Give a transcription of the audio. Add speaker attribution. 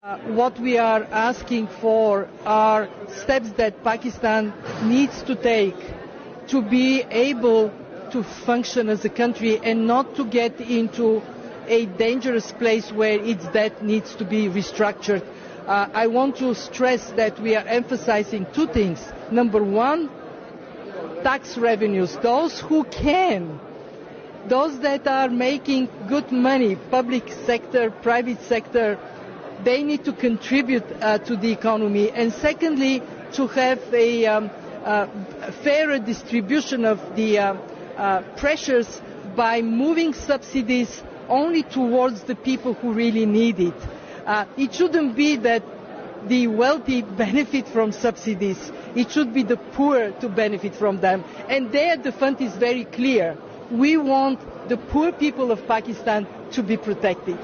Speaker 1: What we are asking for are steps that Pakistan needs to take to be able to function as a country and not to get into a dangerous place where its debt needs to be restructured. I want to stress that we are emphasizing two things. Number one, tax revenues. Those who can, those that are making good money, public sector, private sector, they need to contribute to the economy. And secondly, to have a fairer distribution of the pressures by moving subsidies only towards the people who really need it. It shouldn't be that the wealthy benefit from subsidies. It should be the poor to benefit from them. And there the fund is very clear. We want the poor people of Pakistan to be protected.